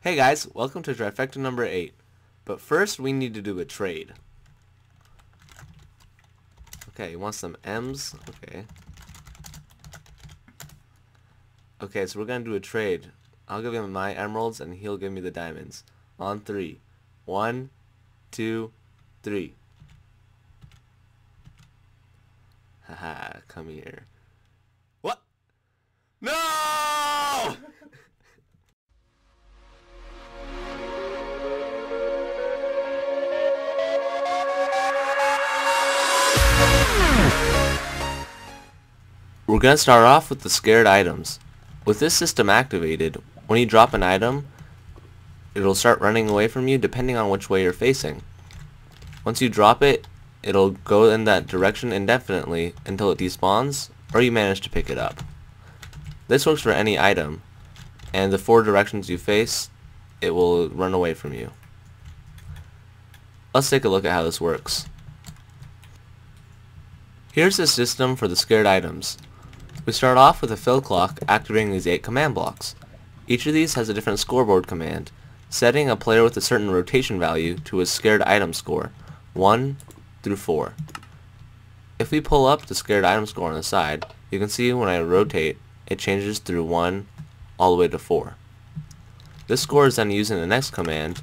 Hey guys, welcome to Trifecta number 8. But first we need to do a trade. Okay, you want some M's? Okay. Okay, so we're gonna do a trade. I'll give him my emeralds and he'll give me the diamonds. On 3. 1, 2, 3. Haha, come here. What? No! We're gonna start off with the scared items. With this system activated, when you drop an item, it'll start running away from you depending on which way you're facing. Once you drop it, it'll go in that direction indefinitely until it despawns or you manage to pick it up. This works for any item, and the 4 directions you face, it will run away from you. Let's take a look at how this works. Here's the system for the scared items. We start off with a fill clock activating these 8 command blocks. Each of these has a different scoreboard command, setting a player with a certain rotation value to a scared item score, 1 through 4. If we pull up the scared item score on the side, you can see when I rotate, it changes through 1 all the way to 4. This score is then used in the next command,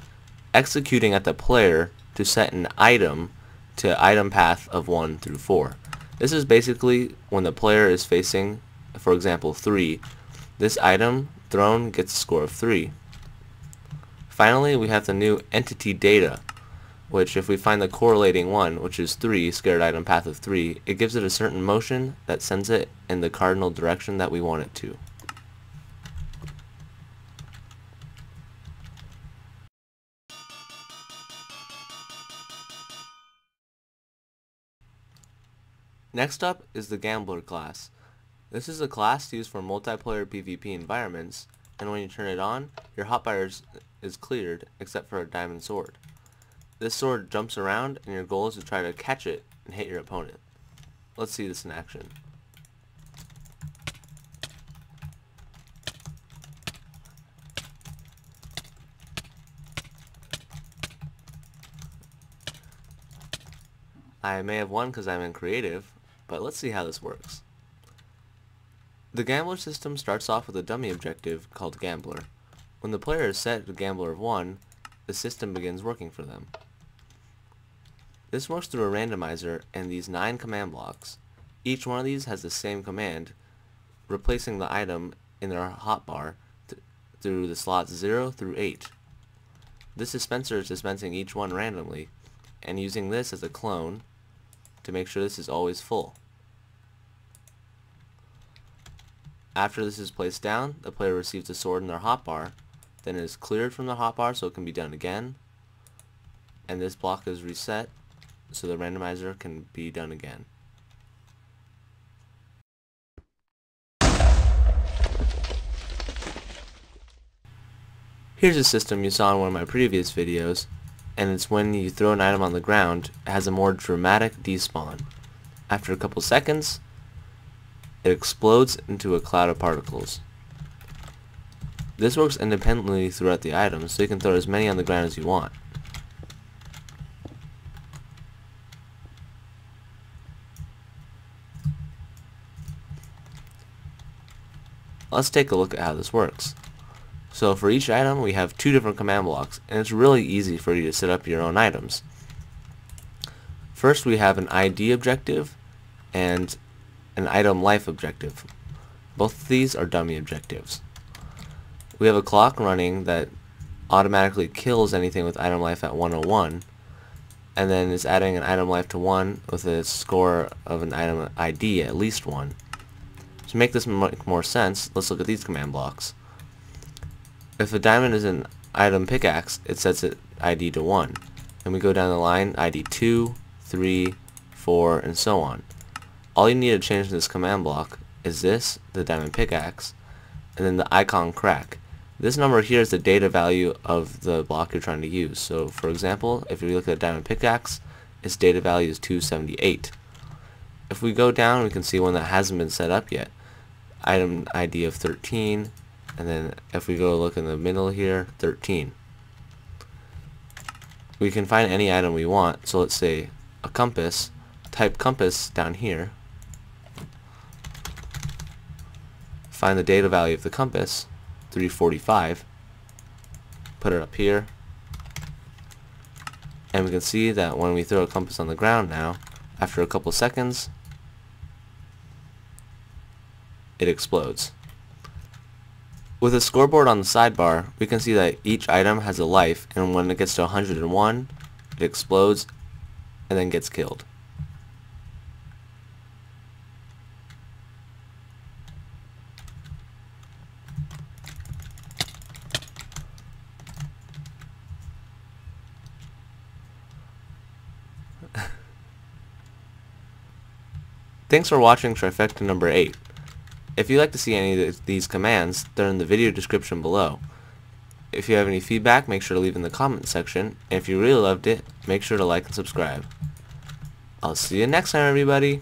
executing at the player to set an item to item path of 1 through 4. This is basically when the player is facing, for example, 3. This item thrown gets a score of 3. Finally, we have the new entity data, which if we find the correlating one, which is 3, scared item path of 3, it gives it a certain motion that sends it in the cardinal direction that we want it to. Next up is the Gambler class. This is a class used for multiplayer PvP environments, and when you turn it on, your hotbar is cleared except for a diamond sword. This sword jumps around and your goal is to try to catch it and hit your opponent. Let's see this in action. I may have won because I'm in creative, but let's see how this works. The Gambler system starts off with a dummy objective called Gambler. When the player is set to Gambler of 1, the system begins working for them. This works through a randomizer and these 9 command blocks. Each one of these has the same command, replacing the item in their hotbar through the slots 0 through 8. This dispenser is dispensing each one randomly, and using this as a clone to make sure this is always full. After this is placed down, the player receives a sword in their hotbar, then it is cleared from the hotbar so it can be done again, and this block is reset so the randomizer can be done again. Here's a system you saw in one of my previous videos, and it's when you throw an item on the ground, it has a more dramatic despawn. After a couple seconds, it explodes into a cloud of particles. This works independently throughout the items, so you can throw as many on the ground as you want. Let's take a look at how this works. So for each item we have 2 different command blocks, and it's really easy for you to set up your own items. First we have an ID objective and an item life objective. Both of these are dummy objectives. We have a clock running that automatically kills anything with item life at 101, and then is adding an item life to 1 with a score of an item ID at least 1. To make this make more sense, let's look at these command blocks. If a diamond is an item pickaxe, it sets it ID to 1. And we go down the line, ID 2, 3, 4, and so on. All you need to change in this command block is this, the diamond pickaxe, and then the icon crack. This number here is the data value of the block you're trying to use. So for example, if we look at diamond pickaxe, its data value is 278. If we go down, we can see one that hasn't been set up yet. Item ID of 13, And then if we go look in the middle here, 13. We can find any item we want. So let's say a compass. Type compass down here. Find the data value of the compass, 345. Put it up here. And we can see that when we throw a compass on the ground now, after a couple seconds, it explodes. With a scoreboard on the sidebar, we can see that each item has a life, and when it gets to 101, it explodes and then gets killed. Thanks for watching Trifecta number 8. If you'd like to see any of these commands, they're in the video description below. If you have any feedback, make sure to leave in the comment section, and if you really loved it, make sure to like and subscribe. I'll see you next time, everybody!